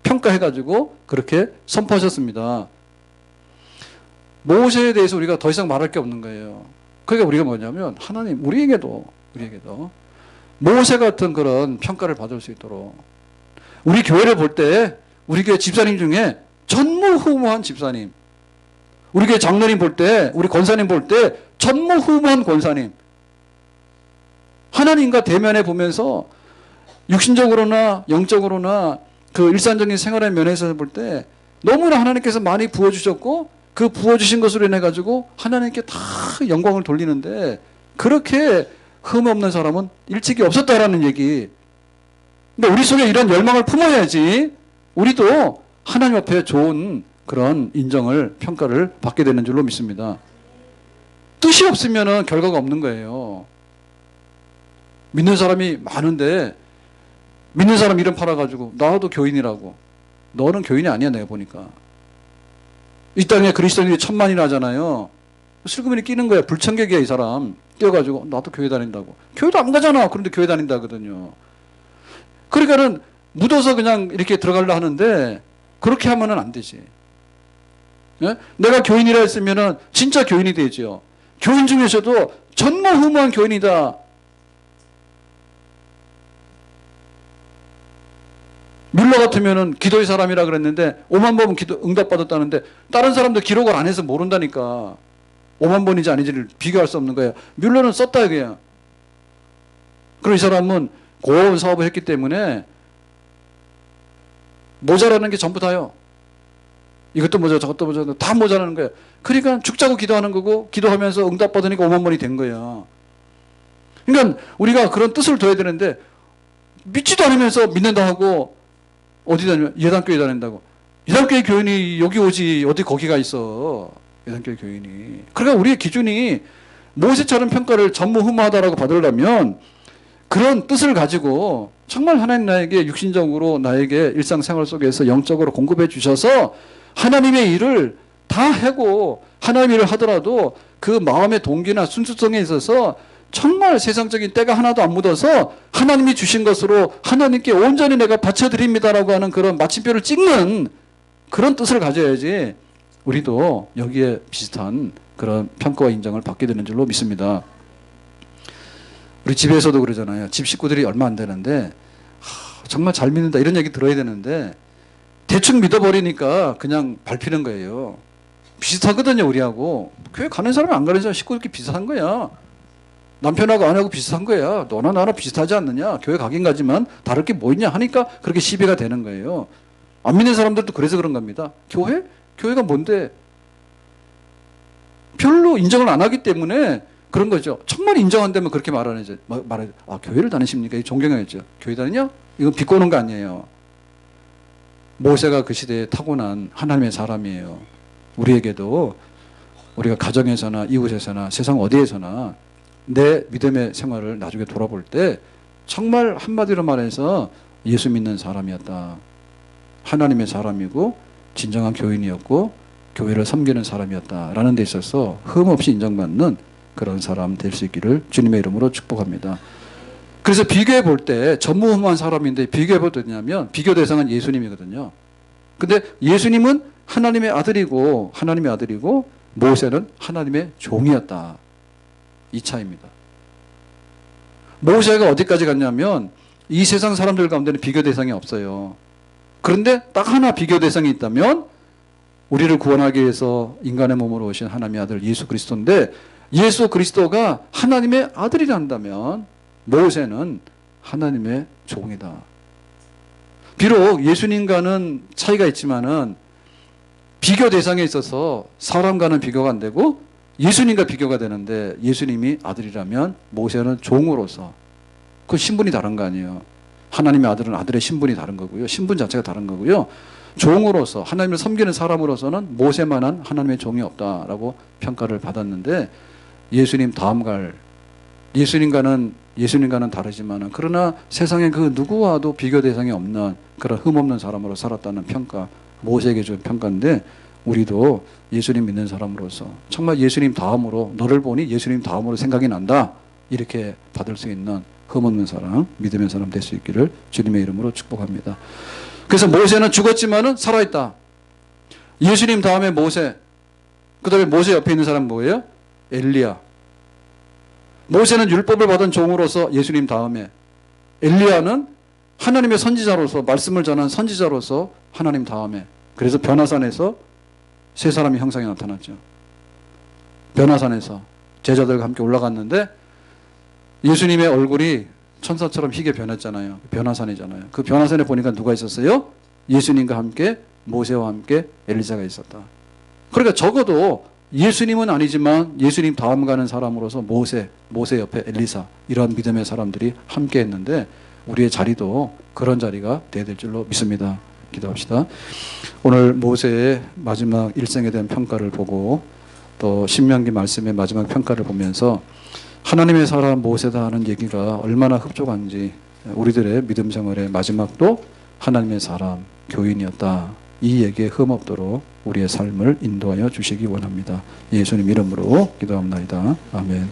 평가해가지고 그렇게 선포하셨습니다. 모세에 대해서 우리가 더 이상 말할 게 없는 거예요. 그러니까 우리가 뭐냐면 하나님 우리에게도 모세 같은 그런 평가를 받을 수 있도록 우리 교회를 볼 때 우리 교회 집사님 중에 전무후무한 집사님, 우리 교회 장로님 볼 때, 우리 권사님 볼 때 전무후무한 권사님, 하나님과 대면해 보면서 육신적으로나 영적으로나 그 일상적인 생활의 면에서 볼 때 너무나 하나님께서 많이 부어주셨고 그 부어주신 것으로 인해 가지고 하나님께 다 영광을 돌리는데 그렇게 흠 없는 사람은 일찍이 없었다라는 얘기. 근데 우리 속에 이런 열망을 품어야지 우리도 하나님 앞에 좋은 그런 인정을, 평가를 받게 되는 줄로 믿습니다. 뜻이 없으면 결과가 없는 거예요. 믿는 사람이 많은데 믿는 사람 이름 팔아가지고 나도 교인이라고. 너는 교인이 아니야 내가 보니까. 이 땅에 그리스도인이 1000만이나 하잖아요. 슬그머니 끼는 거야. 불청객이야 이 사람. 끼어가지고 나도 교회 다닌다고. 교회도 안 가잖아. 그런데 교회 다닌다거든요. 그러니까는 묻어서 그냥 이렇게 들어가려 하는데 그렇게 하면은 안 되지. 예? 내가 교인이라 했으면은 진짜 교인이 되죠. 교인 중에서도 전무후무한 교인이다. 뮬러 같으면은 기도의 사람이라 그랬는데 5만 번 기도 응답받았다는데 다른 사람도 기록을 안 해서 모른다니까. 5만 번인지 아닌지를 비교할 수 없는 거예요. 뮬러는 썼다 이거야. 그럼 이 사람은 고온 사업을 했기 때문에 모자라는 게 전부 다요. 이것도 모자라 저것도 모자라 다 모자라는 거예요. 그러니까 죽자고 기도하는 거고 기도하면서 응답받으니까 5만 번이 된 거야. 그러니까 우리가 그런 뜻을 둬야 되는데 믿지도 않으면서 믿는다 하고 어디 다니면 예단교회 다닌다고. 예단교회 교인이 여기 오지 어디 거기가 있어. 예단교회 교인이. 그러니까 우리의 기준이 모세처럼 평가를 전무후무하다라고 받으려면 그런 뜻을 가지고 정말 하나님 나에게 육신적으로 나에게 일상생활 속에서 영적으로 공급해 주셔서 하나님의 일을 다 하고 하나님의 일을 하더라도 그 마음의 동기나 순수성에 있어서 정말 세상적인 때가 하나도 안 묻어서 하나님이 주신 것으로 하나님께 온전히 내가 바쳐드립니다라고 하는 그런 마침표를 찍는 그런 뜻을 가져야지 우리도 여기에 비슷한 그런 평가와 인정을 받게 되는 줄로 믿습니다. 우리 집에서도 그러잖아요. 집 식구들이 얼마 안 되는데 정말 잘 믿는다 이런 얘기 들어야 되는데 대충 믿어버리니까 그냥 밟히는 거예요. 비슷하거든요 우리하고. 교회 가는 사람이 안 가는 사람 식구들끼리 비슷한 거야. 남편하고 아내하고 비슷한 거야. 너나 나나 비슷하지 않느냐. 교회 가긴 가지만 다를 게 뭐 있냐 하니까 그렇게 시비가 되는 거예요. 안 믿는 사람들도 그래서 그런 겁니다. 교회? 교회가 뭔데? 별로 인정을 안 하기 때문에 그런 거죠. 정말 인정한다면 그렇게 말하죠. 교회를 다니십니까? 존경해야죠. 교회 다니냐? 이건 비꼬는 거 아니에요. 모세가 그 시대에 타고난 하나님의 사람이에요. 우리에게도 우리가 가정에서나 이웃에서나 세상 어디에서나 내 믿음의 생활을 나중에 돌아볼 때 정말 한마디로 말해서 예수 믿는 사람이었다. 하나님의 사람이고 진정한 교인이었고 교회를 섬기는 사람이었다라는 데 있어서 흠없이 인정받는 그런 사람 될 수 있기를 주님의 이름으로 축복합니다. 그래서 비교해 볼 때 전무후무한 사람인데 비교해 볼 때 뭐냐면 비교 대상은 예수님이거든요. 근데 예수님은 하나님의 아들이고 모세는 하나님의 종이었다. 이 차이입니다. 모세가 어디까지 갔냐면 이 세상 사람들 가운데는 비교 대상이 없어요. 그런데 딱 하나 비교 대상이 있다면 우리를 구원하기 위해서 인간의 몸으로 오신 하나님의 아들 예수 그리스도인데, 예수 그리스도가 하나님의 아들이라 한다면 모세는 하나님의 종이다. 비록 예수님과는 차이가 있지만은 비교 대상에 있어서 사람과는 비교가 안 되고 예수님과 비교가 되는데, 예수님이 아들이라면 모세는 종으로서, 그 신분이 다른 거 아니에요. 하나님의 아들은 아들의 신분이 다른 거고요. 신분 자체가 다른 거고요. 종으로서, 하나님을 섬기는 사람으로서는 모세만한 하나님의 종이 없다라고 평가를 받았는데, 예수님 다음 갈, 예수님과는 다르지만 그러나 세상에 그 누구와도 비교 대상이 없는 그런 흠없는 사람으로 살았다는 평가, 모세에게 준 평가인데, 우리도 예수님 믿는 사람으로서 정말 예수님 다음으로, 너를 보니 예수님 다음으로 생각이 난다, 이렇게 받을 수 있는 흠없는 사람, 믿음의 사람 될 수 있기를 주님의 이름으로 축복합니다. 그래서 모세는 죽었지만은 살아있다. 예수님 다음에 모세, 그 다음에 모세 옆에 있는 사람 뭐예요? 엘리야. 모세는 율법을 받은 종으로서 예수님 다음에, 엘리야는 하나님의 선지자로서, 말씀을 전한 선지자로서 하나님 다음에, 그래서 변화산에서 세 사람이 형상이 나타났죠. 변화산에서 제자들과 함께 올라갔는데 예수님의 얼굴이 천사처럼 희게 변했잖아요. 변화산이잖아요. 그 변화산에 보니까 누가 있었어요? 예수님과 함께, 모세와 함께 엘리사가 있었다. 그러니까 적어도 예수님은 아니지만 예수님 다음 가는 사람으로서 모세 옆에 엘리사, 이런 믿음의 사람들이 함께 했는데, 우리의 자리도 그런 자리가 돼야 될 줄로 믿습니다. 기도합시다. 오늘 모세의 마지막 일생에 대한 평가를 보고 또 신명기 말씀의 마지막 평가를 보면서 하나님의 사람 모세다 하는 얘기가 얼마나 흡족한지, 우리들의 믿음 생활의 마지막도 하나님의 사람 교인이었다, 이 얘기에 흠없도록 우리의 삶을 인도하여 주시기 원합니다. 예수님 이름으로 기도합니다. 아멘.